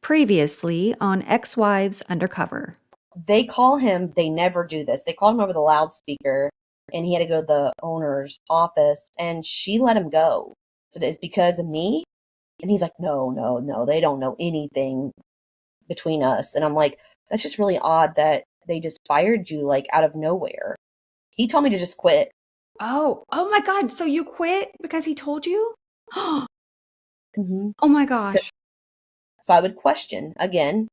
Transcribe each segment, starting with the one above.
Previously on Ex-Wives Undercover. They call him, they never do this. They called him over the loudspeaker and he had to go to the owner's office and she let him go. So it's because of me? And he's like, no, they don't know anything between us. And I'm like, that's just really odd that they just fired you like out of nowhere. He told me to just quit. Oh my God. So you quit because he told you? Oh Mm-hmm. my gosh. So I would question again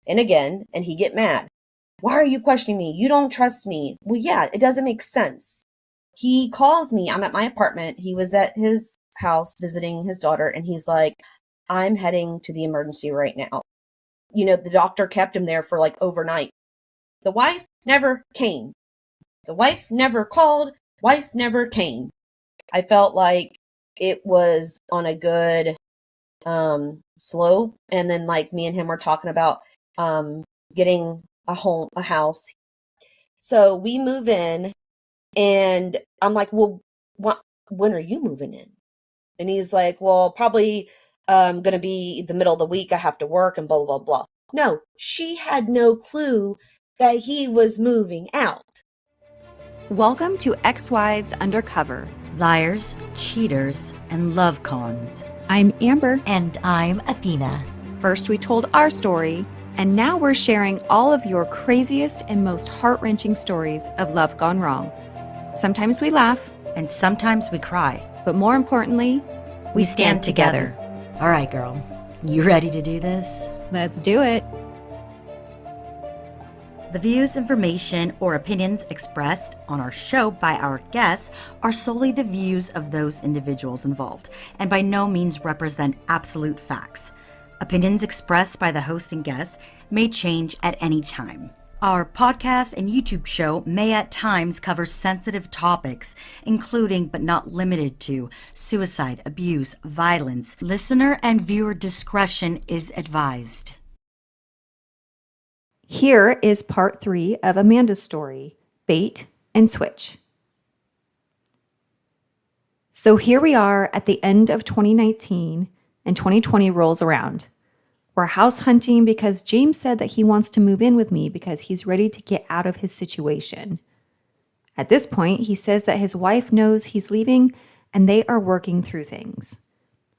and again, and he'd get mad. Why are you questioning me? You don't trust me. Well, yeah, it doesn't make sense. He calls me. I'm at my apartment. He was at his house visiting his daughter, and he's like, I'm heading to the emergency right now. You know, the doctor kept him there for like overnight. The wife never came. The wife never called. Wife never came. I felt like it was on a good slope. And then like me and him were talking about getting a house. So we move in and I'm like, well, when are you moving in? And he's like, well, probably going to be the middle of the week. I have to work and blah, blah, blah, blah. No, she had no clue that he was moving out. Welcome to Ex-Wives Undercover. Liars, cheaters, and love cons. I'm Amber. And I'm Athena. First we told our story, and now we're sharing all of your craziest and most heart-wrenching stories of love gone wrong. Sometimes we laugh. And sometimes we cry. But more importantly, we stand together. All right, girl. You ready to do this? Let's do it. The views, information, or opinions expressed on our show by our guests are solely the views of those individuals involved and by no means represent absolute facts. Opinions expressed by the host and guests may change at any time. Our podcast and YouTube show may at times cover sensitive topics, including but not limited to suicide, abuse, violence. Listener and viewer discretion is advised. Here is part 3 of Amanda's story, Bait and Switch. So here we are at the end of 2019 and 2020 rolls around. We're house hunting because James said that he wants to move in with me because he's ready to get out of his situation. At this point, he says that his wife knows he's leaving and they are working through things.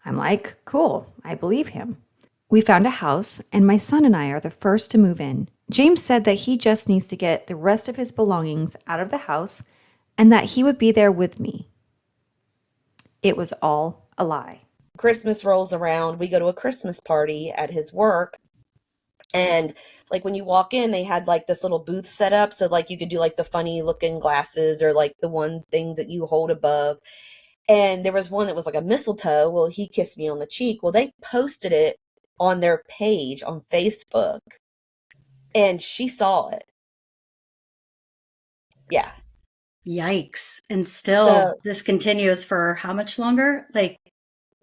I'm like, cool, I believe him. We found a house and my son and I are the first to move in. James said that he just needs to get the rest of his belongings out of the house and that he would be there with me. It was all a lie. Christmas rolls around. We go to a Christmas party at his work. And like when you walk in, they had like this little booth set up. So like you could do like the funny looking glasses or like the one thing that you hold above. And there was one that was like a mistletoe. Well, he kissed me on the cheek. Well, they posted it on their page on Facebook. And she saw it. Yeah. Yikes. And still, this continues for how much longer?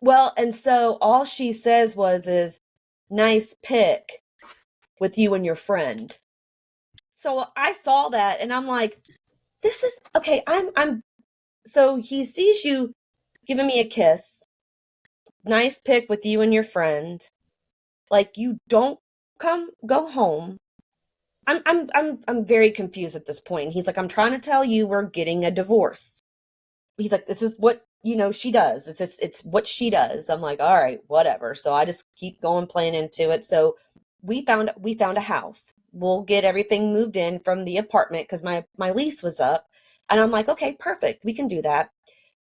Well, and so all she says is nice pic with you and your friend. So I saw that and I'm like, this is okay. So he sees you giving me a kiss, nice pic with you and your friend. Like you don't go home. I'm very confused at this point. He's like, I'm trying to tell you we're getting a divorce. He's like, this is what, she does. It's what she does. I'm like, all right, whatever. So I just keep going, playing into it. So we found a house. We'll get everything moved in from the apartment because my lease was up. And I'm like, okay, perfect. We can do that.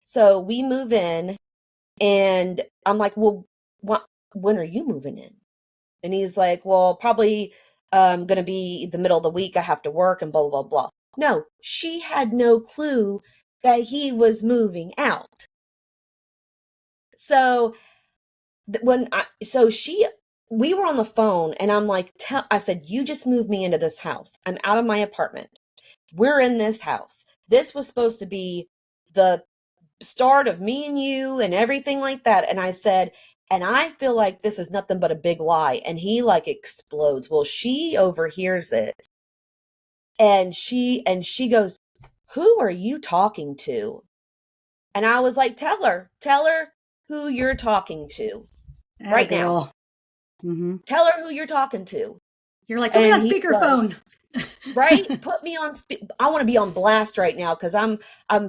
So we move in and I'm like, well, when are you moving in? And he's like, well, probably going to be the middle of the week. I have to work and blah, blah, blah, blah. No, she had no clue that he was moving out. So we were on the phone and I'm like, I said, you just moved me into this house. I'm out of my apartment. We're in this house. This was supposed to be the start of me and you and everything like that. And I said, and I feel like this is nothing but a big lie. And he like explodes. Well, she overhears it. And she goes, who are you talking to? And I was like, tell her who you're talking to right now. Mm-hmm. Tell her who you're talking to. You're like, put me And on he's like, speakerphone. right? Put me on I want to be on blast right now because I'm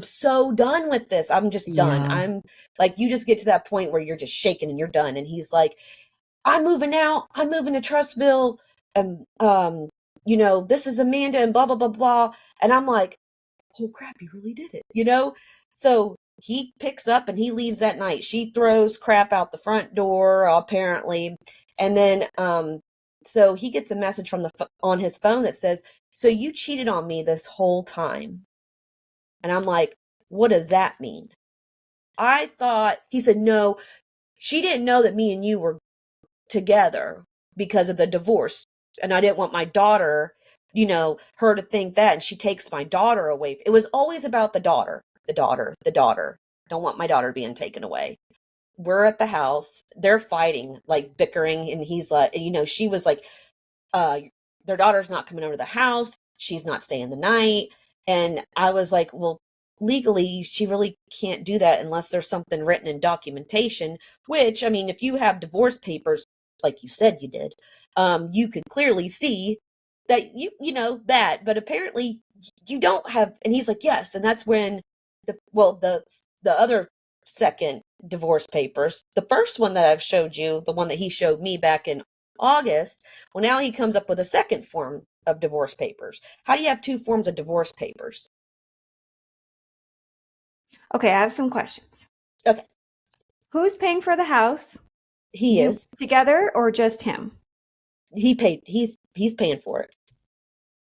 so done with this. I'm just done. Yeah. I'm like, you just get to that point where you're just shaking and you're done. And he's like, I'm moving out. I'm moving to Trustville. And this is Amanda and blah blah blah blah. And I'm like, oh crap, he really did it. So he picks up and he leaves that night. She throws crap out the front door, apparently. And then so he gets a message from on his phone that says, so you cheated on me this whole time. And I'm like, what does that mean? I thought he said, no, she didn't know that me and you were together because of the divorce. And I didn't want my daughter, her to think that. And she takes my daughter away. It was always about the daughter, the daughter, the daughter. Don't want my daughter being taken away. We're at the house. They're fighting, like bickering. And he's like, she was like, their daughter's not coming over to the house. She's not staying the night. And I was like, well, legally, she really can't do that unless there's something written in documentation, which, I mean, if you have divorce papers, like you said you did, you could clearly see that that, but apparently you don't have. And he's like, yes. And that's when the other second divorce papers, the first one that I've showed you, the one that he showed me back in August, well, now he comes up with a second form of divorce papers. How do you have two forms of divorce papers? Okay, I have some questions. Okay, Who's paying for the house? he You is. together or just him? He paid. He's paying for it.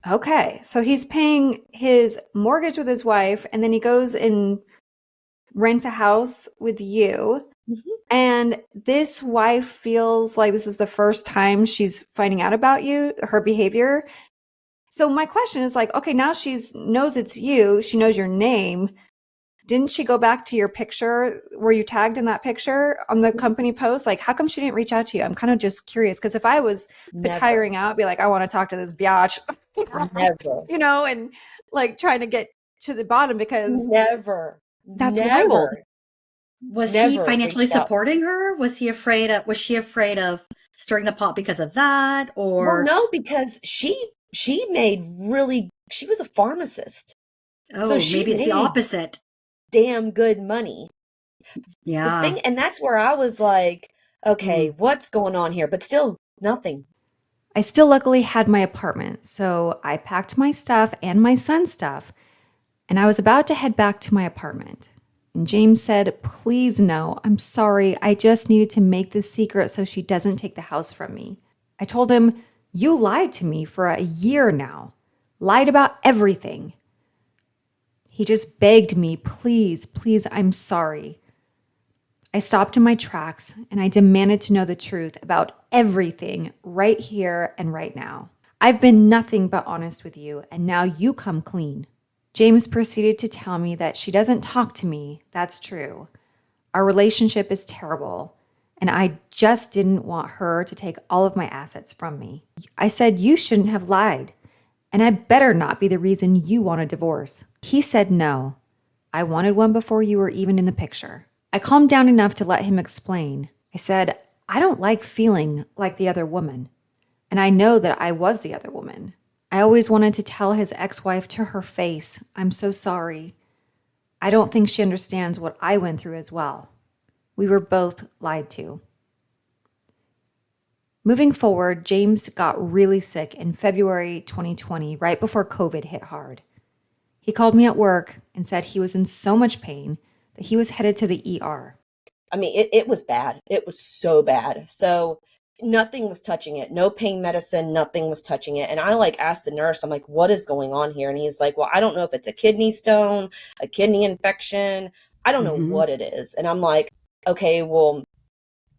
Okay, so he's paying his mortgage with his wife, and then he goes and rents a house with you. Mhm. And this wife feels like this is the first time she's finding out about you, her behavior. So my question is like, okay, now knows it's you. She knows your name. Didn't she go back to your picture? Were you tagged in that picture on the company post? Like, how come she didn't reach out to you? I'm kind of just curious because if I was Never, tiring out, be like, I want to talk to this biatch, never, and like trying to get to the bottom because never, that's wild. Was he never financially reached out. supporting her? Was she afraid of stirring the pot because of that? Or Well, no, because she was a pharmacist, so she maybe it's the made opposite. damn good money. Yeah. The thing, and that's where I was like, okay, what's going on here? But still, nothing. I still luckily had my apartment, so I packed my stuff and my son's stuff, and I was about to head back to my apartment. And James said, please no, I'm sorry. I just needed to make this secret so she doesn't take the house from me. I told him, you lied to me for a year now. Lied about everything. He just begged me, please, please, I'm sorry. I stopped in my tracks and I demanded to know the truth about everything right here and right now. I've been nothing but honest with you, and now you come clean. James proceeded to tell me that she doesn't talk to me. That's true. Our relationship is terrible, and I just didn't want her to take all of my assets from me. I said you shouldn't have lied, and I better not be the reason you want a divorce. He said no. I wanted one before you were even in the picture. I calmed down enough to let him explain. I said, I don't like feeling like the other woman, and I know that I was the other woman. I always wanted to tell his ex-wife to her face, I'm so sorry. I don't think she understands what I went through as well. We were both lied to. Moving forward, James got really sick in February 2020, right before COVID hit hard. He called me at work and said he was in so much pain that he was headed to the ER. I mean, it was bad. It was so bad. So nothing was touching it. No pain medicine, nothing was touching it. And I asked the nurse, I'm like, what is going on here? And he's like, well, I don't know if it's a kidney stone, a kidney infection. I don't know what it is. And I'm like, okay, well,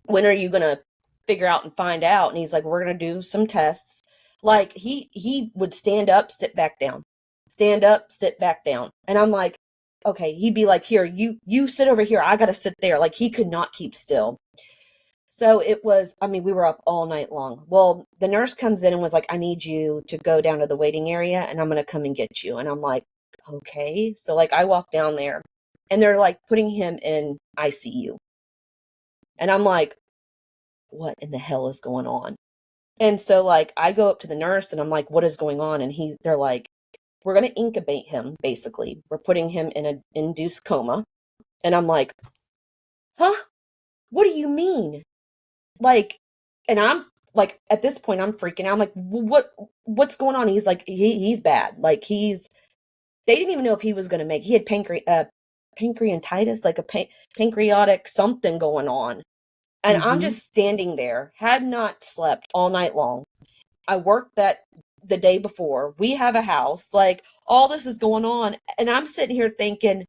when are you going to figure out and find out? And he's like, we're going to do some tests. Like he would stand up, sit back down, stand up, sit back down. And I'm like, okay, he'd be like, here, you sit over here. I got to sit there. Like he could not keep still. So it was, I mean, we were up all night long. Well, the nurse comes in and was like, I need you to go down to the waiting area and I'm going to come and get you. And I'm like, okay. So I walk down there and they're putting him in ICU. And I'm like, what in the hell is going on? And so like I go up to the nurse and I'm like, what is going on? And they're like, we're going to incubate him, basically. We're putting him in an induced coma. And I'm like, huh? What do you mean? Like, and I'm like, at this point, I'm freaking out. I'm like, what's going on? He's like, he's bad. Like they didn't even know if he was going to he had pancreatitis, like a pancreatic something going on. And I'm just standing there, had not slept all night long. I worked the day before. We have a house. Like, all this is going on. And I'm sitting here thinking,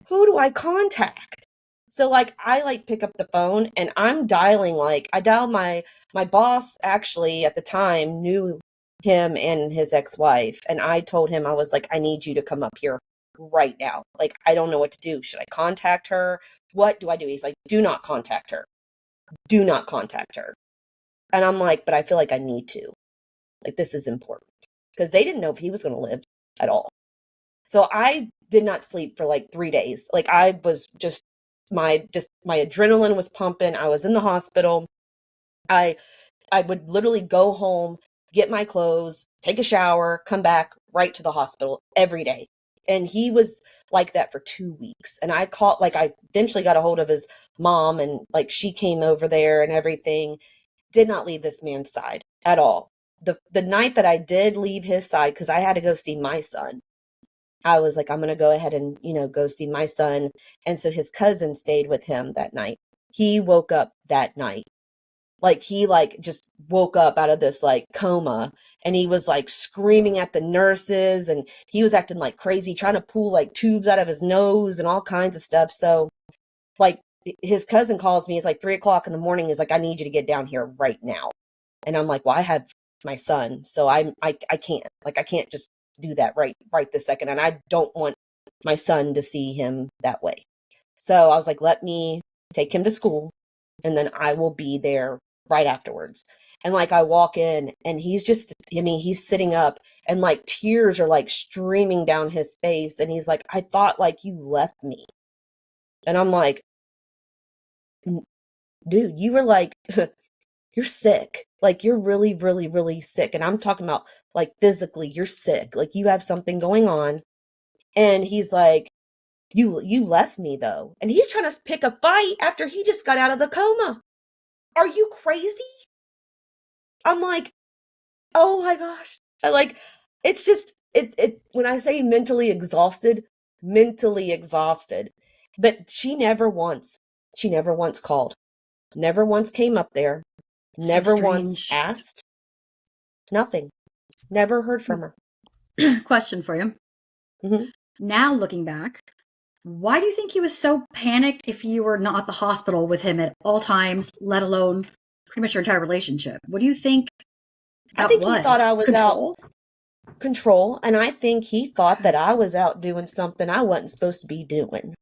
who do I contact? So like I like pick up the phone and I'm dialing, like I dialed my boss actually at the time knew him and his ex-wife, and I told him, I was like, I need you to come up here right now. Like, I don't know what to do. Should I contact her? What do I do? He's like, do not contact her. Do not contact her. And I'm like, but I feel like I need to. Like, this is important. Because they didn't know if he was going to live at all. So I did not sleep for like 3 days. Like, I was just my adrenaline was pumping. I was in the hospital. I would literally go home, get my clothes, take a shower, come back right to the hospital every day. And he was like that for 2 weeks. And I eventually got a hold of his mom, and like she came over there and everything. Did not leave this man's side at all. The night that I did leave his side, because I had to go see my son, I was like, I'm going to go ahead and, go see my son. And so his cousin stayed with him that night. He woke up that night. Like, he just woke up out of this like coma, and he was like screaming at the nurses, and he was acting like crazy, trying to pull like tubes out of his nose and all kinds of stuff. So like his cousin calls me. It's like 3:00 in the morning. He's like, I need you to get down here right now. And I'm like, well, I have my son, so I can't just do that right this second. And I don't want my son to see him that way. So I was like, let me take him to school, and then I will be there right afterwards. And like I walk in, and he's sitting up, and like tears are like streaming down his face, and he's like, I thought like you left me. And I'm like, dude, you were like you're sick. Like, you're really, really, really sick. And I'm talking about like physically, you're sick. Like, you have something going on. And he's like, you left me though. And he's trying to pick a fight after he just got out of the coma. Are you crazy? I'm like, oh my gosh. It's just, when I say mentally exhausted. But she never once called, never once came up there, never once asked, nothing, never heard from her. Question for you. Mm-hmm. Now looking back, why do you think he was so panicked if you were not at the hospital with him at all times, let alone pretty much your entire relationship? What do you think I think he thought I was out control, and I think he thought that I was out doing something I wasn't supposed to be doing.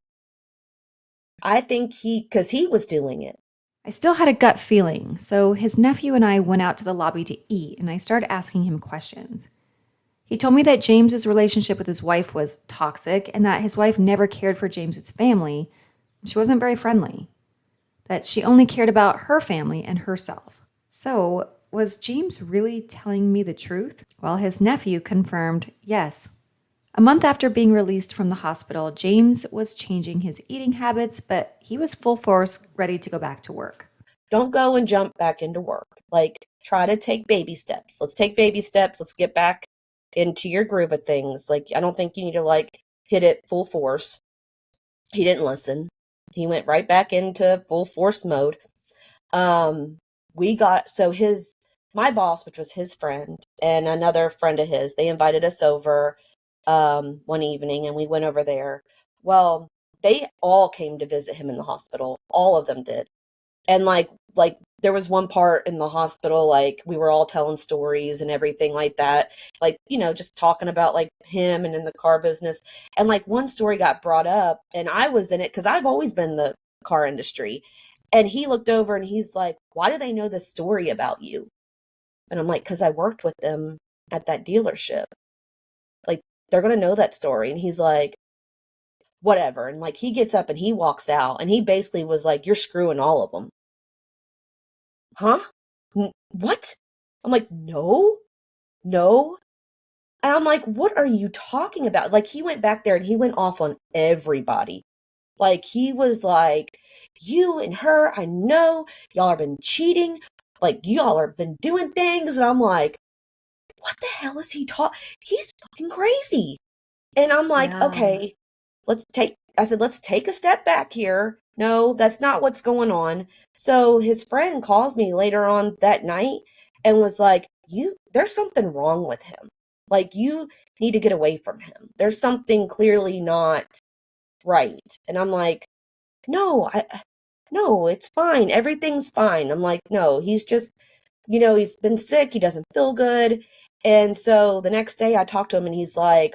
I think because he was doing it. I still had a gut feeling, so his nephew and I went out to the lobby to eat, and I started asking him questions. He told me that James's relationship with his wife was toxic, and that his wife never cared for James's family. She wasn't very friendly. That she only cared about her family and herself. So, was James really telling me the truth? Well, his nephew confirmed yes. A month after being released from the hospital, James was changing his eating habits, but he was full force ready to go back to work. Don't go and jump back into work. Like, try to take baby steps. Let's take baby steps. Let's get back into your groove of things. Like, I don't think you need to like hit it full force. He didn't listen. He went right back into full force mode. My boss, which was his friend and another friend of his, they invited us over one evening, and we went over there. Well, they all came to visit him in the hospital. All of them did. And like there was one part in the hospital, like we were all telling stories and everything like that. Like, just talking about like him and in the car business. And like one story got brought up, and I was in it because I've always been in the car industry. And he looked over and he's like, why do they know this story about you? And I'm like, because I worked with them at that dealership. Like, they're going to know that story. And he's like, whatever. And like, he gets up and he walks out, and he basically was like, you're screwing all of them. huh? What? I'm like, no, no. And I'm like, what are you talking about? Like, he went back there and he went off on everybody. Like, he was like, you and her, I know y'all have been cheating. Like, y'all have been doing things. And I'm like, what the hell is he talking? He's fucking crazy. And I'm like, Yeah. okay, let's take a step back here. No, that's not what's going on. So his friend calls me later on that night and was like, there's something wrong with him. Like, you need to get away from him. There's something clearly not right. And I'm like, no, no, it's fine. Everything's fine. I'm like, no, he's just, he's been sick. He doesn't feel good. And so the next day I talked to him and he's like,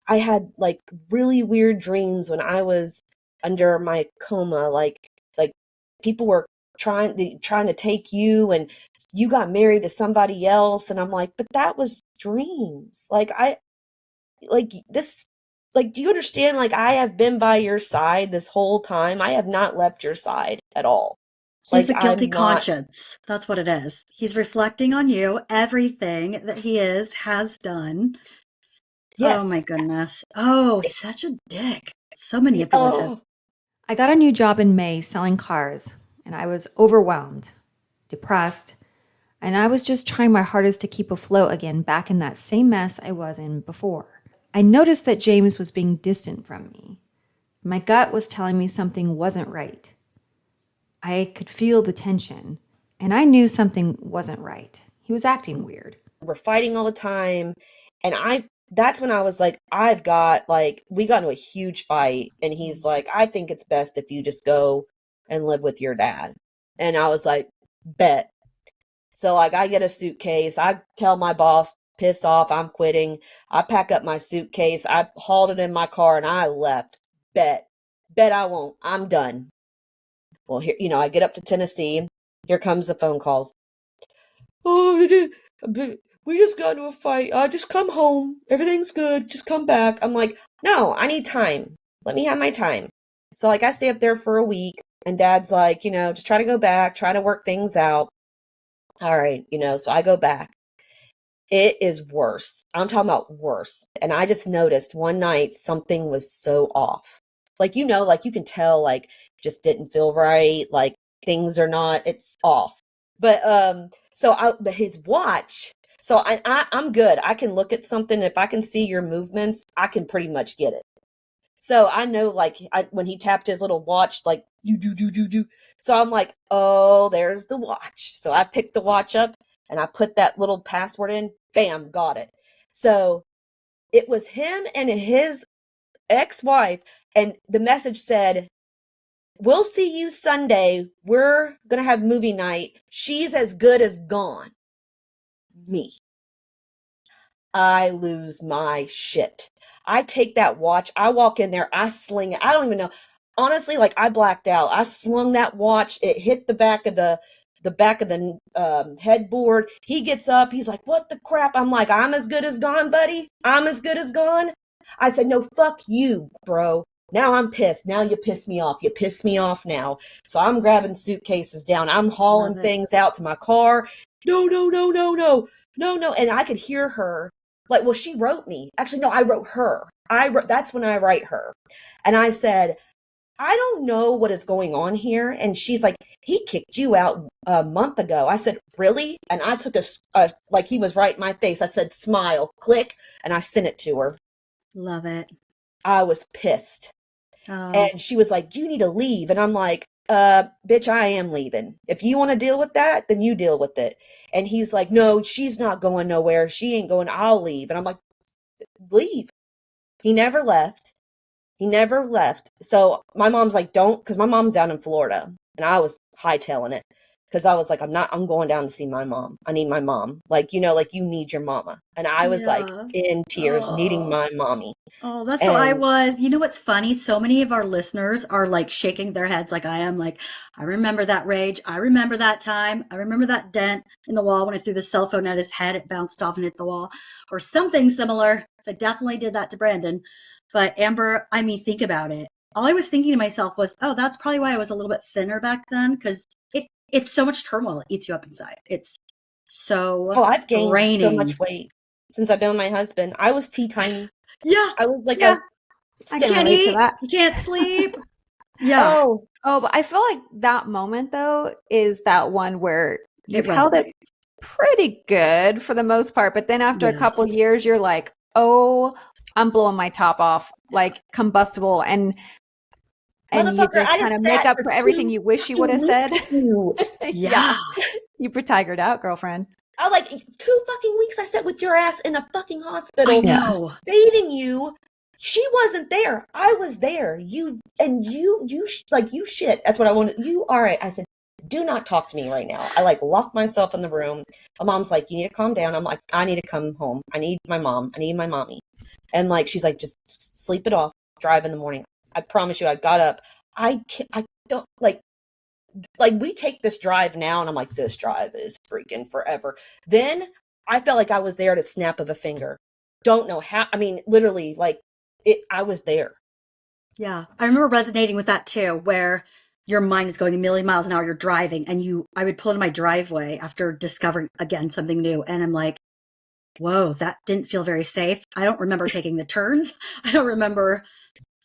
I had like really weird dreams when I was under my coma. Like people were trying to take you and you got married to somebody else. And I'm like, but that was dreams. Like this, like, do you understand? Like, I have been by your side this whole time. I have not left your side at all. He's Like, a guilty I'm not, conscience. That's what it is. He's reflecting on you, everything that he has done. Oh my yes. goodness. Oh, he's such a dick. So manipulative. Oh, I got a new job in May selling cars, and I was overwhelmed, depressed, and I was just trying my hardest to keep afloat again back in that same mess I was in before. I noticed that James was being distant from me. My gut was telling me something wasn't right. I could feel the tension, and I knew something wasn't right. He was acting weird. we're fighting all the time. And that's when I was like, we got into a huge fight. And he's like, I think it's best if you just go and live with your dad. And I was like, bet. So, like, I get a suitcase. I tell my boss, piss off, I'm quitting. I pack up my suitcase. I hauled it in my car and I left. Bet. Bet I won't. I'm done. Well, here, I get up to Tennessee. Here comes the phone calls. Oh, we just got into a fight. Just come home. Everything's good. Just come back. I'm like, no, I need time. Let me have my time. So, like, I stay up there for a week. And Dad's like, just try to go back, try to work things out. All right, so I go back. It is worse. I'm talking about worse. And I just noticed one night something was so off. Like, like you can tell, like, just didn't feel right. Like, things are not, it's off. But, but his watch, so I'm good. I can look at something. If I can see your movements, I can pretty much get it. So I know, like, when he tapped his little watch, like, you do. So I'm like, oh, there's the watch. So I picked the watch up and I put that little password in. Bam, got it. So it was him and his ex-wife. And the message said, we'll see you Sunday. We're going to have movie night. She's as good as gone. Me. I lose my shit. I take that watch. I walk in there. I sling it. I don't even know. Honestly, like, I blacked out. I slung that watch. It hit the back of the headboard. He gets up. He's like, what the crap? I'm like, I'm as good as gone, buddy. I'm as good as gone. I said, no, fuck you, bro. Now I'm pissed. Now you piss me off. You piss me off now. So I'm grabbing suitcases down. I'm hauling things out to my car. No. And I could hear her. Like, well, she wrote me. Actually, no, I wrote her. That's when I write her. And I said, I don't know what is going on here. And she's like, he kicked you out a month ago. I said, really? And I took like, he was right in my face. I said, smile, click. And I sent it to her. Love it. I was pissed. Oh. And she was like, you need to leave. And I'm like, bitch, I am leaving. If you want to deal with that, then you deal with it. And he's like, no, she's not going nowhere. She ain't going. I'll leave. And I'm like, leave. He never left. So my mom's like, don't, because my mom's down in Florida. And I was hightailing it. Because I was like, I'm going down to see my mom. I need my mom. Like, like, you need your mama. And I was like in tears, needing my mommy. Oh, that's how I was. You know what's funny? So many of our listeners are like shaking their heads like I am. Like, I remember that rage. I remember that time. I remember that dent in the wall when I threw the cell phone at his head. It bounced off and hit the wall or something similar. So I definitely did that to Brandon. But Amber, I mean, think about it. All I was thinking to myself was, oh, that's probably why I was a little bit thinner back then, because it's so much turmoil. It eats you up inside. It's so Oh, I've gained so draining. much weight since I've been with my husband. I was teeny. Yeah. I was like Yeah. a I stem. can't relate to eat. that. You can't sleep. Yeah. Oh, Oh, but I feel like that moment though is that one where you've held it pretty good for the most part, but then after a couple Yes. years, you're like, oh, I'm blowing my top off, like combustible, and you motherfucker, just I kind just of make sat up for for everything 2 you wish you fucking would have said. weeks with you. Yeah. You were tigered out, girlfriend. I like 2 fucking weeks I sat with your ass in a fucking I hospital know. bathing you. She wasn't there. I was there. You shit. That's what I wanted. You all right. I said, do not talk to me right now. I like locked myself in the room. My mom's like, you need to calm down. I'm like, I need to come home. I need my mom. I need my mommy. And like, she's like, just sleep it off. Drive in the morning. I promise you, I got up. I don't like we take this drive now, and I'm like, this drive is freaking forever. Then I felt like I was there at a snap of a finger. Don't know how. I mean, literally, like I was there. Yeah. I remember resonating with that too, where your mind is going a million miles an hour. You're driving, and I would pull into my driveway after discovering again something new, and I'm like, whoa, that didn't feel very safe. I don't remember taking the turns. I don't remember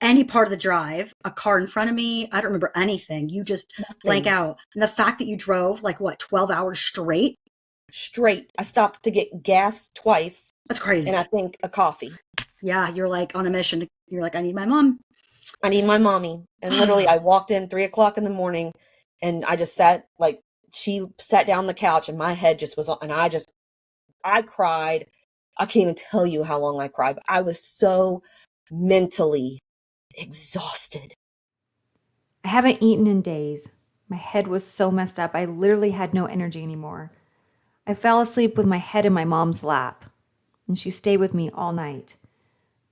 any part of the drive, a car in front of me. I don't remember anything. You just blank out. And the fact that you drove like 12 hours straight? Straight. I stopped to get gas twice. That's crazy. And I think a coffee. Yeah, you're like on a mission. You're like, I need my mom. I need my mommy. And literally I walked in 3:00 in the morning, and I just sat, like, she sat down on the couch, and my head just was on, and I cried. I can't even tell you how long I cried, but I was so mentally exhausted. I haven't eaten in days. My head was so messed up. I literally had no energy anymore. I fell asleep with my head in my mom's lap, and she stayed with me all night.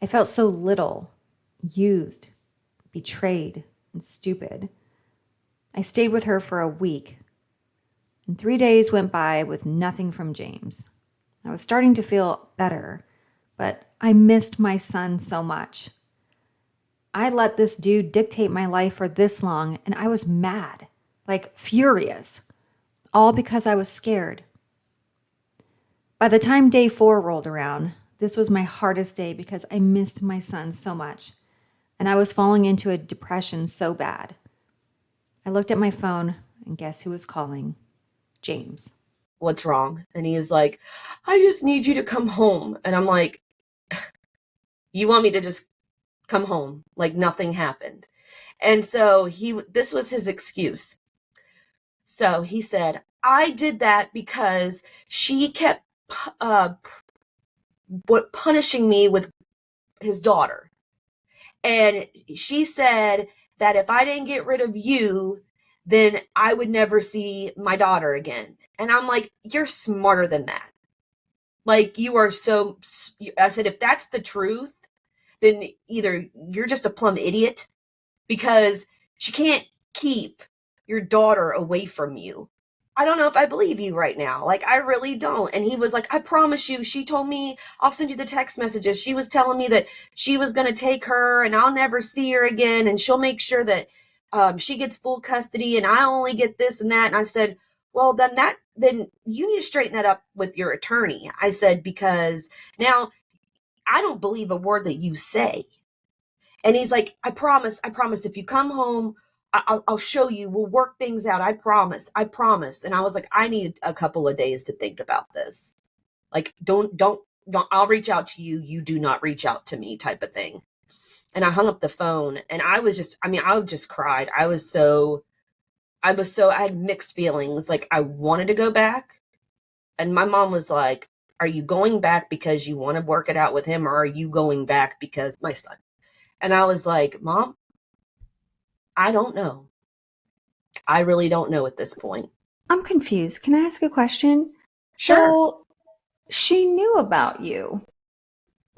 I felt so little, used, betrayed, and stupid. I stayed with her for a week, and 3 days went by with nothing from James. I was starting to feel better, but I missed my son so much. I let this dude dictate my life for this long, and I was mad, like furious, all because I was scared. By the time day 4 rolled around, this was my hardest day because I missed my son so much, and I was falling into a depression so bad. I looked at my phone, and guess who was calling? James. What's wrong? And he is like, I just need you to come home. And I'm like, you want me to just come home like nothing happened? And so this was his excuse. So he said, I did that because she kept punishing me with his daughter. And she said that if I didn't get rid of you, then I would never see my daughter again. And I'm like, you're smarter than that. Like, you are so, I said, if that's the truth, then either you're just a plumb idiot, because she can't keep your daughter away from you. I don't know if I believe you right now. Like, I really don't. And he was like, I promise you. She told me, I'll send you the text messages. She was telling me that she was going to take her and I'll never see her again. And she'll make sure that she gets full custody and I only get this and that. And I said, well, then you need to straighten that up with your attorney. I said, because now I don't believe a word that you say. And he's like, I promise, if you come home, I'll show you. We'll work things out. I promise. And I was like, I need a couple of days to think about this. Like, don't, I'll reach out to you. You do not reach out to me, type of thing. And I hung up the phone, and I just cried. I had mixed feelings. Like, I wanted to go back. And my mom was like, are you going back because you want to work it out with him, or are you going back because my son? And I was like, Mom, I don't know. I really don't know at this point. I'm confused. Can I ask a question? Sure. So she knew about you.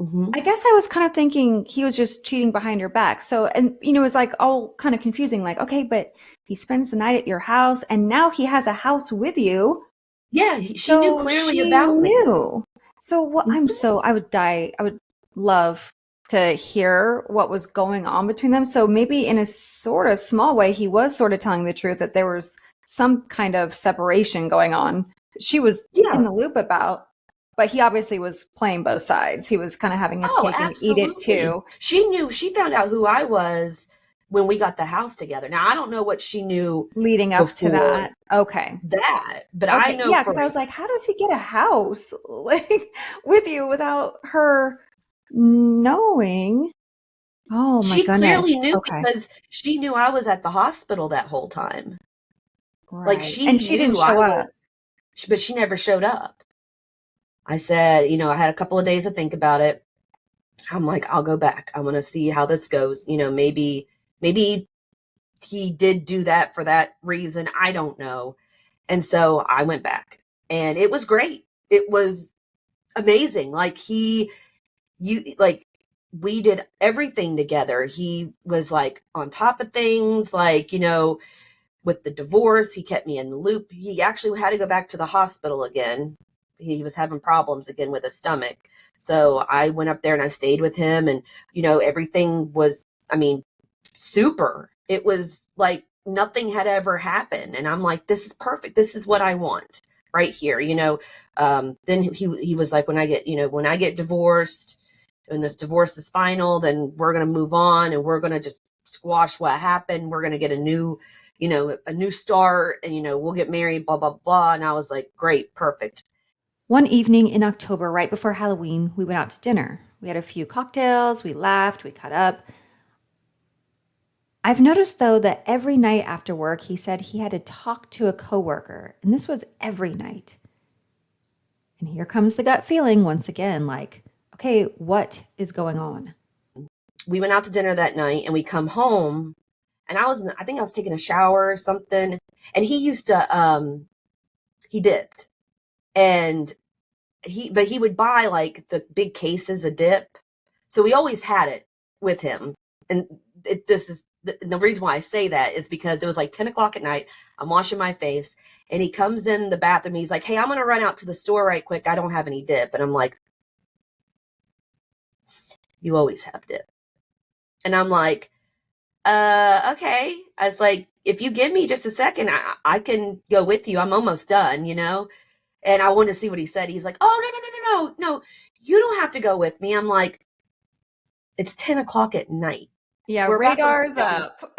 Mm-hmm. I guess I was kind of thinking he was just cheating behind your back. So, and it was like all kind of confusing. Like, okay, but he spends the night at your house, and now he has a house with you. Yeah, she knew clearly about me. So what? I would die. I would love to hear what was going on between them. So maybe in a sort of small way, he was sort of telling the truth, that there was some kind of separation going on. She was Yeah. in the loop about, but he obviously was playing both sides. He was kind of having his Oh, cake and eat it absolutely. too. She found out who I was when we got the house together. Now, I don't know what she knew Leading up to before that. Okay. that, but I Okay. know Yeah, for because I was like, how does he get a house like with you without her knowing? Oh my she goodness. clearly knew Okay. because she knew I was at the hospital that whole time. Like Right. she And she didn't knew I show up. was, but she never showed up. I said, I had a couple of days to think about it. I'm like, I'll go back. I want to see how this goes. Maybe he did do that for that reason. I don't know. And so I went back and it was great. It was amazing. Like we did everything together. He was like on top of things, like, with the divorce, he kept me in the loop. He actually had to go back to the hospital again. He was having problems again with his stomach. So I went up there and I stayed with him and, everything was, super. It was like nothing had ever happened. And I'm like, this is perfect. This is what I want right here. Then he was like, when I get divorced and this divorce is final, then we're going to move on and we're going to just squash what happened. We're going to get a new start and, we'll get married, blah, blah, blah. And I was like, great, perfect. One evening in October, right before Halloween, we went out to dinner. We had a few cocktails, we laughed, we cut up. I've noticed, though, that every night after work, he said he had to talk to a coworker, and this was every night. And here comes the gut feeling once again, like, okay, what is going on? We went out to dinner that night and we come home and I think I was taking a shower or something. And he used to, he dipped and he would buy like the big cases of dip. So we always had it with him. And this is the reason why I say that is because it was like 10 o'clock at night. I'm washing my face and he comes in the bathroom. He's like, hey, I'm going to run out to the store right quick. I don't have any dip. And I'm like, you always have dip. And I'm like, okay. I was like, if you give me just a second, I can go with you. I'm almost done, And I wanted to see what he said. He's like, oh, no. You don't have to go with me. I'm like, it's 10 o'clock at night. Yeah, We're about to radar's leave. up.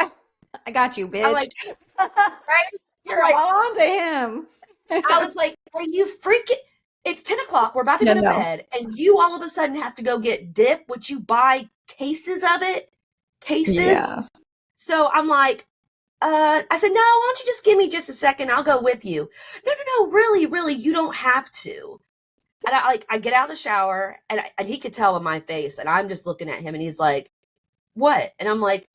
I got you, bitch. I'm like, right? You're I'm like, on to him. I was like, are you freaking? It's 10 o'clock. We're about to go to bed. And you all of a sudden have to go get dip. Would you buy cases of it? Cases? Yeah. So I'm like, I said, no, why don't you just give me just a second? I'll go with you. No, really, you don't have to. And I get out of the shower and he could tell in my face and I'm just looking at him and he's like, what? And I'm like,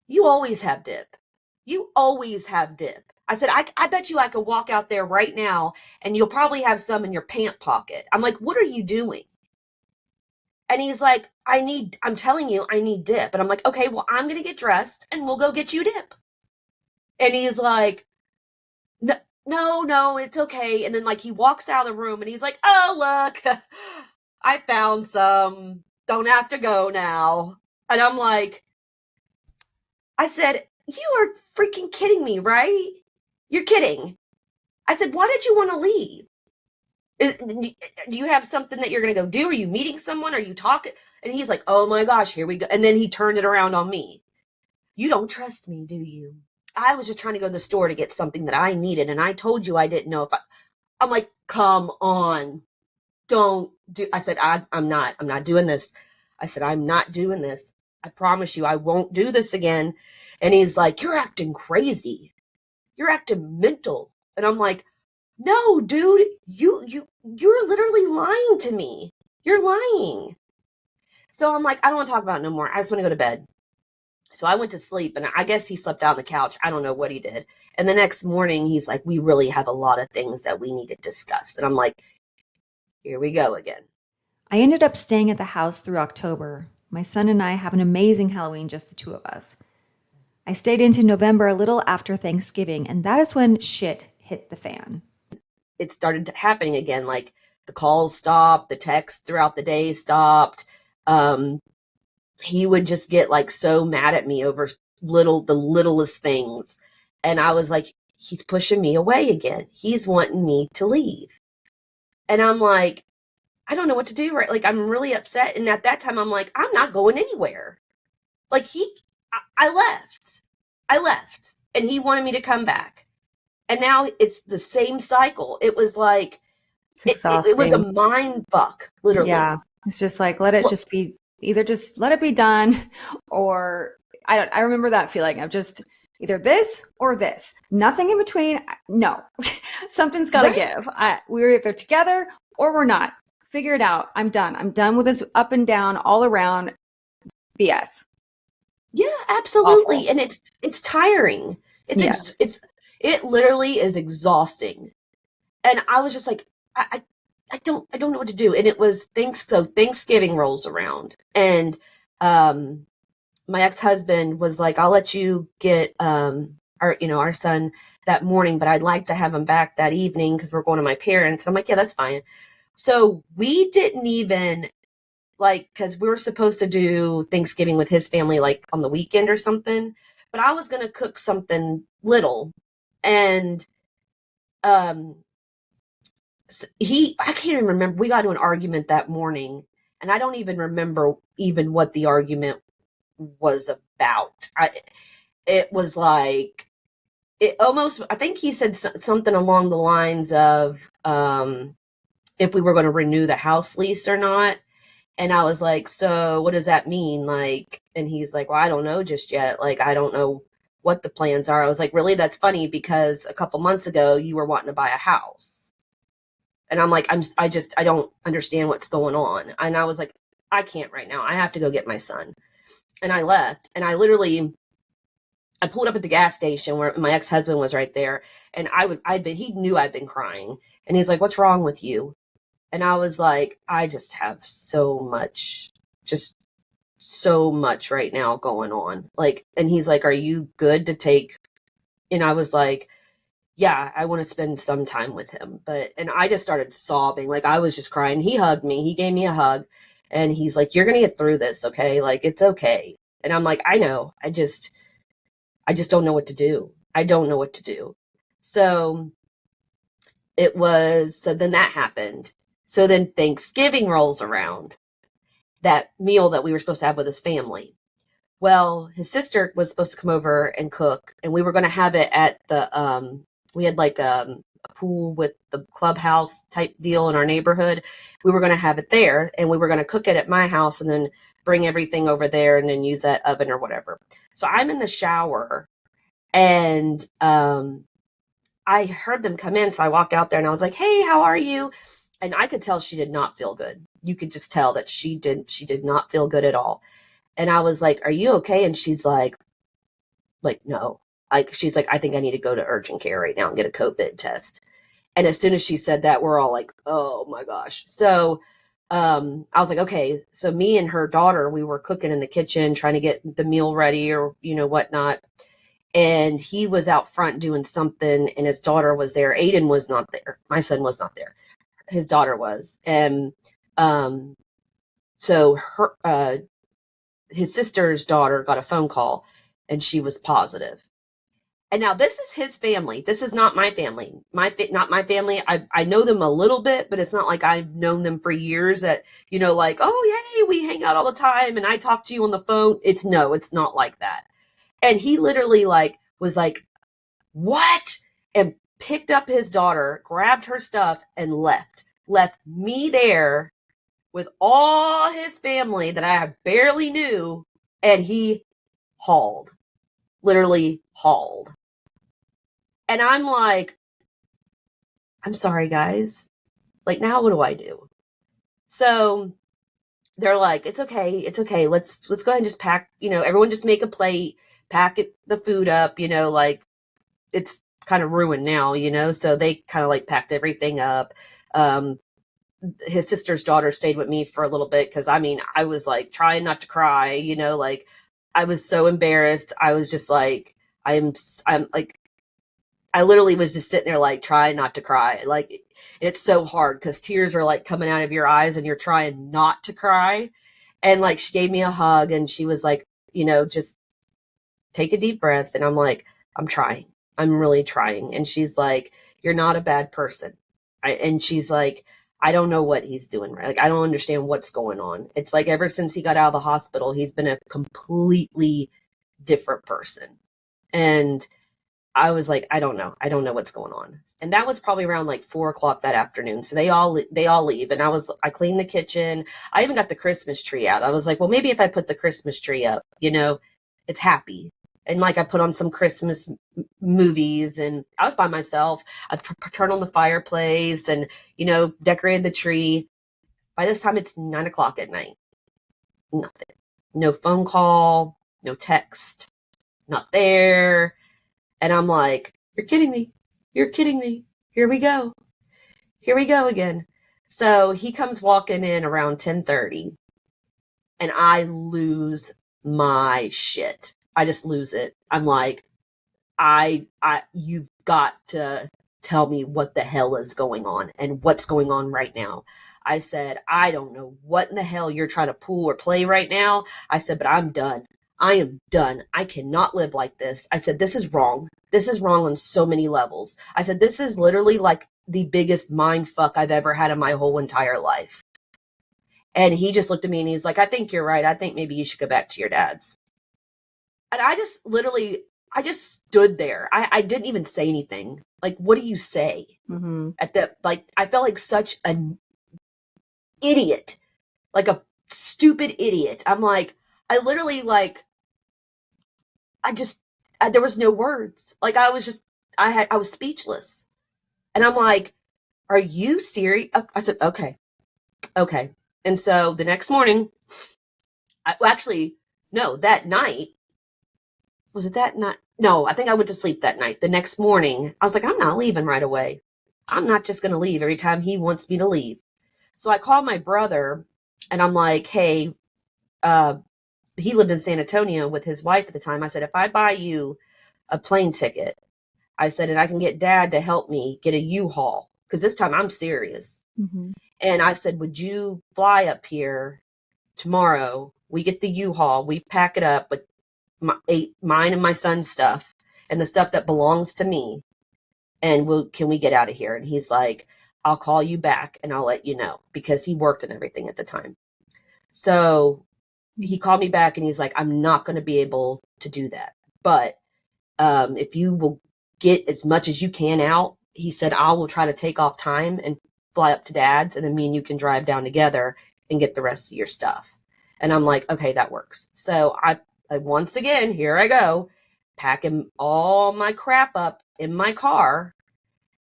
you always have dip. You always have dip. I said, I bet you I could walk out there right now and you'll probably have some in your pant pocket. I'm like, what are you doing? And he's like, I'm telling you, I need dip. And I'm like, okay, well, I'm going to get dressed and we'll go get you dip. And he's like, no, it's okay. And then like he walks out of the room and he's like, oh, look, I found some. Don't have to go now. And I'm like, I said, you are freaking kidding me, right? You're kidding. I said, why did you want to leave? Do you have something that you're going to go do? Are you meeting someone? Are you talking? And he's like, oh my gosh, here we go. And then he turned it around on me. You don't trust me, do you? I was just trying to go to the store to get something that I needed. And I told you I didn't know if I'm like, come on. Don't do. I said, I'm not doing this. I said, I'm not doing this. I promise you, I won't do this again. And he's like, you're acting crazy. You're acting mental. And I'm like, no, dude, you're literally lying to me. You're lying. So I'm like, I don't want to talk about it no more. I just want to go to bed. So I went to sleep and I guess he slept out on the couch. I don't know what he did. And the next morning he's like, we really have a lot of things that we need to discuss. And I'm like, here we go again. I ended up staying at the house through October. My son and I have an amazing Halloween, just the two of us. I stayed into November a little after Thanksgiving, and that is when shit hit the fan. It started happening again. Like the calls stopped, the texts throughout the day stopped. He would just get like so mad at me over the littlest things. And I was like, he's pushing me away again. He's wanting me to leave. And I'm like, I don't know what to do, right? Like, I'm really upset. And at that time, I'm like, I'm not going anywhere. Like, I left. I left. And he wanted me to come back. And now it's the same cycle. It was like, It's it was a exhausting. mind fuck, literally. Yeah. It's just like, let it Well, just be, either just let it be done, or I remember that feeling of just either this or this, nothing in between. No, something's got to right? give. We're either together or we're not. Figure it out. I'm done. I'm done with this up and down all around BS. Yeah, absolutely. Awful. And it's tiring. Yes. It literally is exhausting. And I was just like, I don't know what to do. And it was Thanksgiving rolls around, and my ex-husband was like, I'll let you get our son that morning, but I'd like to have him back that evening because we're going to my parents. And I'm like, yeah, that's fine. So we didn't even, like, because we were supposed to do Thanksgiving with his family like on the weekend or something, but I was gonna cook something little. And um I can't even remember, we got into an argument that morning, and I don't even remember even what the argument was about. It was like, it almost, I think he said something along the lines of if we were going to renew the house lease or not. And I was like, so what does that mean? Like, and he's like, well, I don't know just yet. Like, I don't know what the plans are. I was like, really? That's funny, because a couple months ago you were wanting to buy a house. And I'm like, I don't understand what's going on. And I was like, I can't right now. I have to go get my son. And I left, and I pulled up at the gas station where my ex-husband was right there. And he knew I'd been crying, and he's like, what's wrong with you? And I was like, I just have just so much right now going on. Like, and he's like, are you good to take? And I was like, yeah, I want to spend some time with him. And I just started sobbing. Like, I was just crying. He hugged me. He gave me a hug, and he's like, you're going to get through this. Okay. Like, it's okay. And I'm like, I know. I just don't know what to do. I don't know what to do. So so then that happened. So then Thanksgiving rolls around, that meal that we were supposed to have with his family. Well, his sister was supposed to come over and cook, and we were going to have it at we had like a pool with the clubhouse type deal in our neighborhood. We were going to have it there, and we were going to cook it at my house and then bring everything over there and then use that oven or whatever. So I'm in the shower, and I heard them come in. So I walked out there and I was like, hey, how are you? And I could tell she did not feel good. You could just tell that she did not feel good at all. And I was like, are you okay? And she's like, no. Like, she's like, I think I need to go to urgent care right now and get a COVID test. And as soon as she said that, we're all like, oh my gosh. So I was like, okay. So me and her daughter, we were cooking in the kitchen, trying to get the meal ready or, whatnot. And he was out front doing something, and his daughter was there. Aiden was not there. My son was not there. His daughter was. And so his sister's daughter got a phone call, and she was positive. And now this is his family. This is not my family. Not my family. I know them a little bit, but it's not like I've known them for years that, like, oh, yay, we hang out all the time and I talk to you on the phone. It's not like that. And he literally was like, what? And picked up his daughter, grabbed her stuff, and left me there with all his family that I barely knew. And he literally hauled. And I'm like, I'm sorry, guys. Like, now what do I do? So they're like, it's okay. Let's go ahead and just pack, everyone just make a plate, the food up, like, it's kind of ruined now, so they kind of packed everything up. His sister's daughter stayed with me for a little bit because I was trying not to cry, I was so embarrassed. I was just like, I'm like, I literally was just sitting there trying not to cry. It's so hard because tears are coming out of your eyes and you're trying not to cry. And she gave me a hug and she was like, just take a deep breath. And I'm like, I'm trying. I'm really trying. And she's like, you're not a bad person. And she's like, I don't know what he's doing right. Like, I don't understand what's going on. It's like ever since he got out of the hospital, he's been a completely different person. And I was like, I don't know. I don't know what's going on. And that was probably around like 4 o'clock that afternoon. So they all leave. And I cleaned the kitchen. I even got the Christmas tree out. I was like, well, maybe if I put the Christmas tree up, it's happy. And like I put on some Christmas movies, and I was by myself. I turned on the fireplace and, decorated the tree. By this time it's 9 o'clock at night. Nothing. No phone call, no text, not there. And I'm like, you're kidding me. You're kidding me. Here we go. Here we go again. So he comes walking in around 10:30, and I lose my shit. I just lose it. I'm like, you've got to tell me what the hell is going on and what's going on right now. I said, I don't know what in the hell you're trying to pull or play right now. I said, but I'm done. I am done. I cannot live like this. I said, this is wrong. This is wrong on so many levels. I said, this is literally like the biggest mind fuck I've ever had in my whole entire life. And he just looked at me and he's like, I think you're right. I think maybe you should go back to your dad's. And I just stood there. I didn't even say anything. Like, what do you say? Mm-hmm. I felt like such an idiot, like a stupid idiot. I'm like, I literally there was no words. Like I was speechless. And I'm like, are you serious? I said, okay. And so the next morning, that night, was it that night? No, I think I went to sleep that night. The next morning, I was like, I'm not leaving right away. I'm not just going to leave every time he wants me to leave. So I called my brother and I'm like, hey, he lived in San Antonio with his wife at the time. I said, if I buy you a plane ticket, I said, and I can get dad to help me get a U-Haul, because this time I'm serious. Mm-hmm. And I said, would you fly up here tomorrow? We get the U-Haul, we pack it up with mine and my son's stuff and the stuff that belongs to me. And can we get out of here? And he's like, I'll call you back and I'll let you know, because he worked and everything at the time. So he called me back and he's like, I'm not going to be able to do that. But if you will get as much as you can out, he said, I will try to take off time and fly up to dad's, and then me and you can drive down together and get the rest of your stuff. And I'm like, okay, that works. So I once again, here I go, packing all my crap up in my car,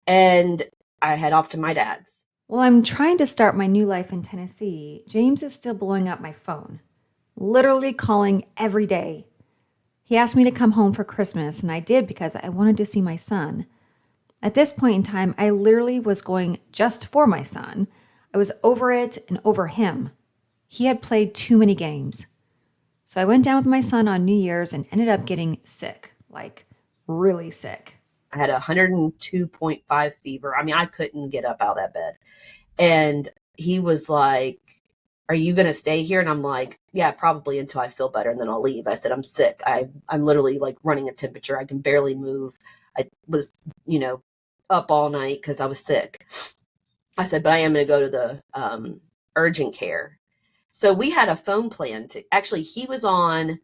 and I head off to my dad's. Well, I'm trying to start my new life in Tennessee. James is still blowing up my phone, literally calling every day. He asked me to come home for Christmas, and I did because I wanted to see my son. At this point in time, I literally was going just for my son. I was over it and over him. He had played too many games. So I went down with my son on New Year's and ended up getting sick, like really sick. I had 102.5 fever. I mean, I couldn't get up out of that bed. And he was like, are you going to stay here? And I'm like, yeah, probably until I feel better, and then I'll leave. I said, I'm sick. I'm literally like running a temperature. I can barely move. I was, up all night because I was sick. I said, but I am going to go to the urgent care. So we had a phone plan actually, he was on,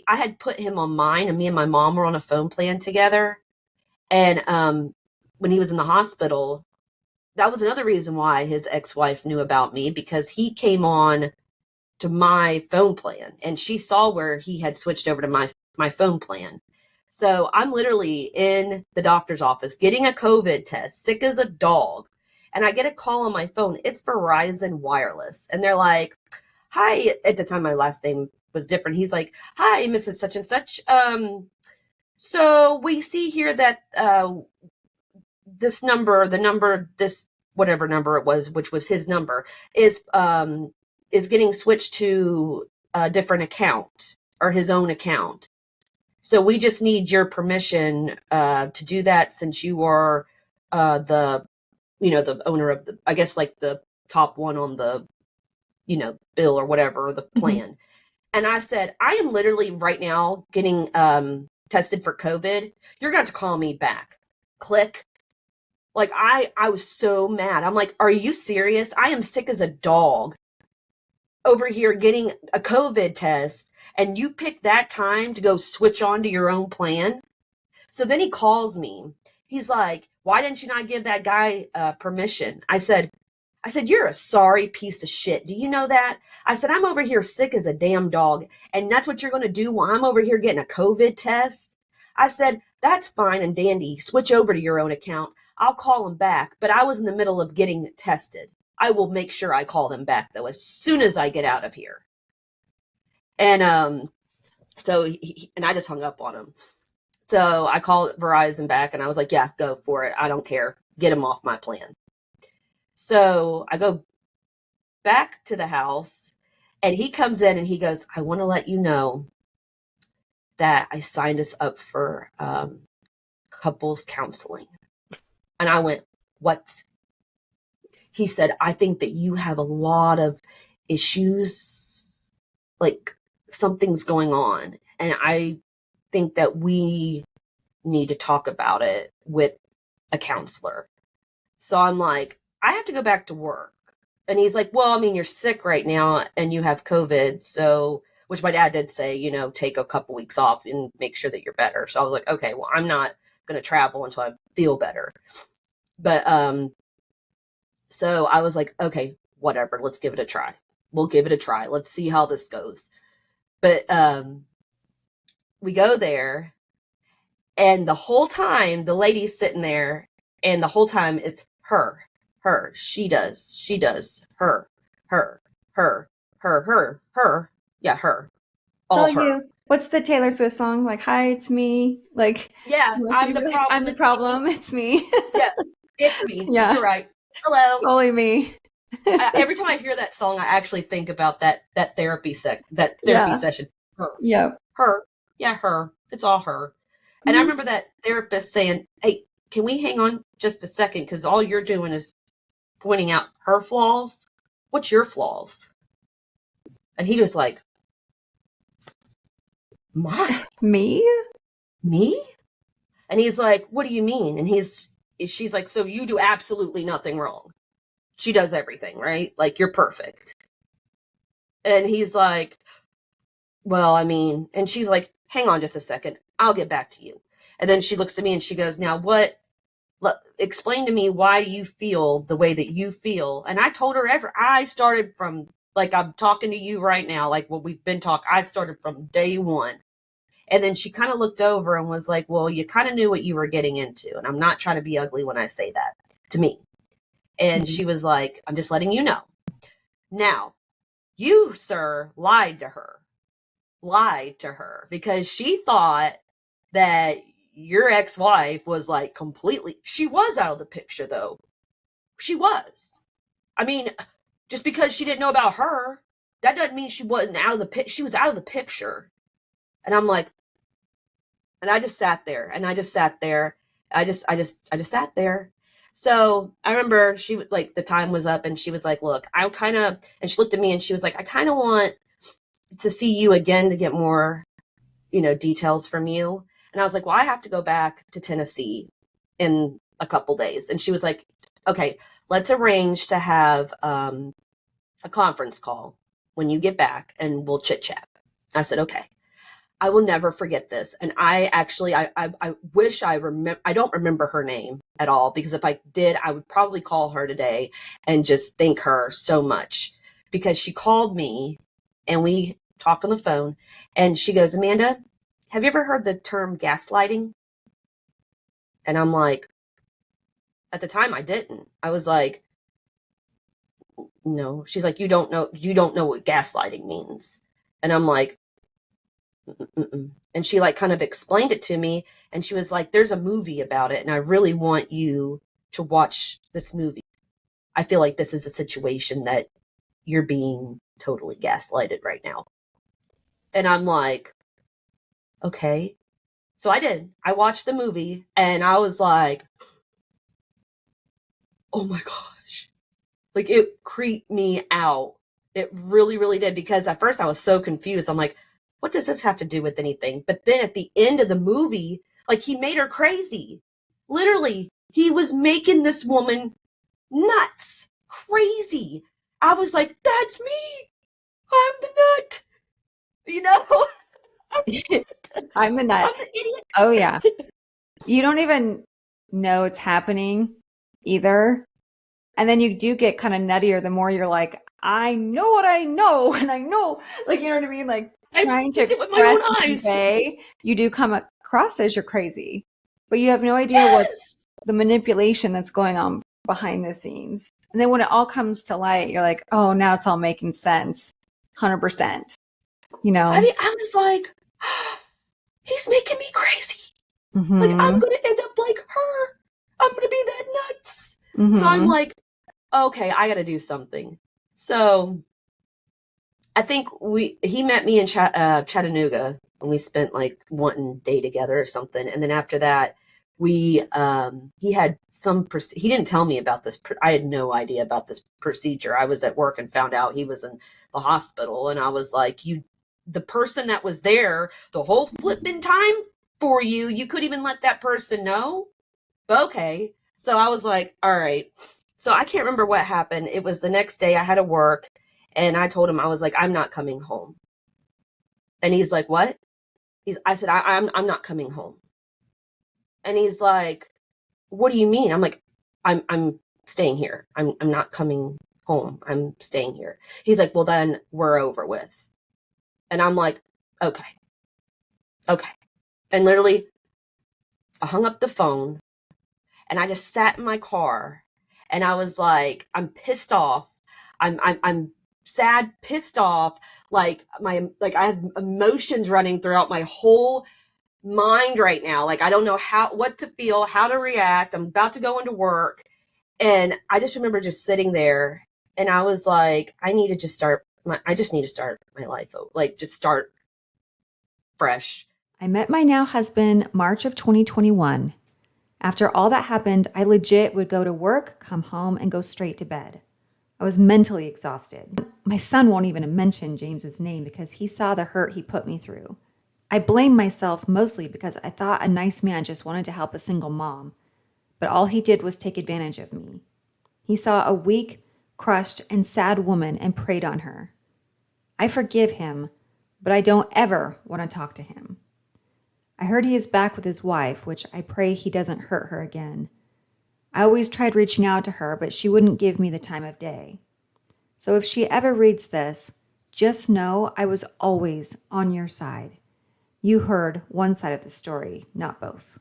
I had put him on mine, and me and my mom were on a phone plan together. And when he was in the hospital, that was another reason why his ex-wife knew about me, because he came on to my phone plan and she saw where he had switched over to my phone plan. So I'm literally in the doctor's office getting a COVID test, sick as a dog. And I get a call on my phone. It's Verizon Wireless. And they're like, hi. At the time, my last name was different. He's like, hi, Mrs. Such and Such. So we see here that this number, this whatever number it was, which was his number, is getting switched to a different account, or his own account. So we just need your permission to do that, since you are the owner of the, I guess, like the top one on the, bill or whatever, the plan. Mm-hmm. And I said, I am literally right now getting tested for COVID, you're going to have to call me back. Click. Like, I was so mad. I'm like, are you serious? I am sick as a dog over here getting a COVID test, and you pick that time to go switch on to your own plan? So then he calls me. He's like, why didn't you not give that guy permission? I said, you're a sorry piece of shit. Do you know that? I said, I'm over here sick as a damn dog, and that's what you're going to do while I'm over here getting a COVID test? I said, that's fine and dandy. Switch over to your own account. I'll call him back, but I was in the middle of getting tested. I will make sure I call them back, though, as soon as I get out of here. And so and I just hung up on him. So I called Verizon back, and I was like, yeah, go for it. I don't care. Get him off my plan. So I go back to the house, and he comes in and he goes, I want to let you know that I signed us up for couples counseling. And I went, what? He said, I think that you have a lot of issues, like something's going on. And I think that we need to talk about it with a counselor. So I'm like, I have to go back to work. And he's like, well, I mean, you're sick right now and you have COVID. So, which my dad did say, you know, take a couple weeks off and make sure that you're better. So I was like, okay, well, I'm not going to travel until I feel better. But, so I was like, okay, whatever, let's give it a try. We'll give it a try. Let's see how this goes. But, we go there, and the whole time the lady's sitting there, and the whole time it's her, she does, her. Yeah, her. All It's all her. you. What's the Taylor Swift song? Like, hi, it's me. Like, Yeah, I'm the problem. I'm the problem. It's me. Yeah, it's me. Yeah. You're right. Hello. Only me. Every time I hear that song, I actually think about that therapy session. Yeah. Her. Yeah, her. It's all her. And I remember that therapist saying, hey, can we hang on just a second? Because all you're doing is pointing out her flaws. What's your flaws? And he was like, Me? And he's like, what do you mean? And she's like, so you do absolutely nothing wrong. She does everything, right? Like, you're perfect. And he's like, well, I mean, and she's like, hang on just a second. I'll get back to you. And then she looks at me and she goes, now explain to me why you feel the way that you feel. And I told her I started from, like, I'm talking to you right now, like what we've been talking. I started from day one. And then she kind of looked over and was like, well, you kind of knew what you were getting into. And I'm not trying to be ugly when I say that to me. And she was like, I'm just letting you know. Now, you, sir, lied to her because she thought that your ex-wife was like she was out of the picture, though. She was. I mean, just because she didn't know about her, that doesn't mean she wasn't out of the picture. She was out of the picture. And I'm like, and I just sat there. I just sat there. So I remember the time was up and she was like, look, and she looked at me and she was like, I kind of want to see you again to get more, details from you. And I was like, well, I have to go back to Tennessee in a couple days. And she was like, okay, let's arrange to have a conference call when you get back and we'll chit chat. I said, okay. I will never forget this. And I wish I don't remember her name at all, because if I did, I would probably call her today and just thank her so much, because she called me and we talked on the phone and she goes, Amanda, have you ever heard the term gaslighting? And I'm like, at the time I didn't. I was like, no. She's like, you don't know what gaslighting means. And I'm like, mm-mm. And she kind of explained it to me, and she was like, there's a movie about it and I really want you to watch this movie. I feel like this is a situation that you're being totally gaslighted right now. And I'm like, okay. So I did. I watched the movie and I was like, oh my gosh. It creeped me out. It really, really did, because at first I was so confused. I'm like, what does this have to do with anything? But then at the end of the movie, like, he made her crazy. Literally, he was making this woman nuts, crazy. I was like, that's me. I'm the nut. You know? I'm the nut. I'm the idiot. Oh, yeah. You don't even know it's happening either. And then you do get kind of nuttier the more you're like, I know what I know. And I know, like, you know what I mean? Like, I trying to see it with my express own and eyes. convey, you do come across as you're crazy. But you have no idea what Yes. the manipulation that's going on behind the scenes. And then when it all comes to light, you're like, oh, now it's all making sense. 100%. You know? I mean, I was like, he's making me crazy. Mhm. Like, I'm going to end up like her. I'm going to be that nuts. Mhm. So I'm like, okay, I got to do something. So I think he met me in Chattanooga, and we spent like one day together or something. And then after that, he had he didn't tell me about this. I had no idea about this procedure. I was at work and found out he was in the hospital. And I was like, the person that was there the whole flipping time for you, you couldn't even let that person know? But okay. So I was like, all right. So I can't remember what happened. It was the next day I had to work, and I told him, I was like, I'm not coming home. And he's like, what? I said, I'm not coming home. And he's like, what do you mean? I'm like, I'm staying here. I'm not coming home. I'm staying here. He's like, well, then we're over with. And I'm like, okay. And literally, I hung up the phone, and I just sat in my car, and I was like, I'm pissed off. I'm sad, pissed off. Like, I have emotions running throughout my whole mind right now. Like, I don't know what to feel, how to react. I'm about to go into work. And I just remember just sitting there, and I was like, I just need to start my life. Like, just start fresh. I met my now husband March of 2021. After all that happened, I legit would go to work, come home, and go straight to bed. I was mentally exhausted. My son won't even mention James's name because he saw the hurt he put me through. I blame myself mostly because I thought a nice man just wanted to help a single mom, but all he did was take advantage of me. He saw a weak, crushed, and sad woman and preyed on her. I forgive him, but I don't ever want to talk to him. I heard he is back with his wife, which I pray he doesn't hurt her again. I always tried reaching out to her, but she wouldn't give me the time of day. So if she ever reads this, just know I was always on your side. You heard one side of the story, not both.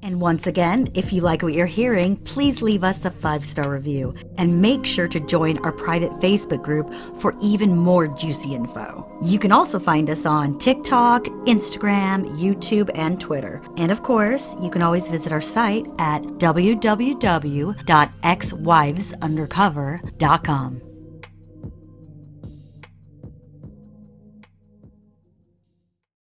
And once again, if you like what you're hearing, please leave us a 5-star review and make sure to join our private Facebook group for even more juicy info. You can also find us on TikTok, Instagram, YouTube, and Twitter. And of course, you can always visit our site at www.xwivesundercover.com.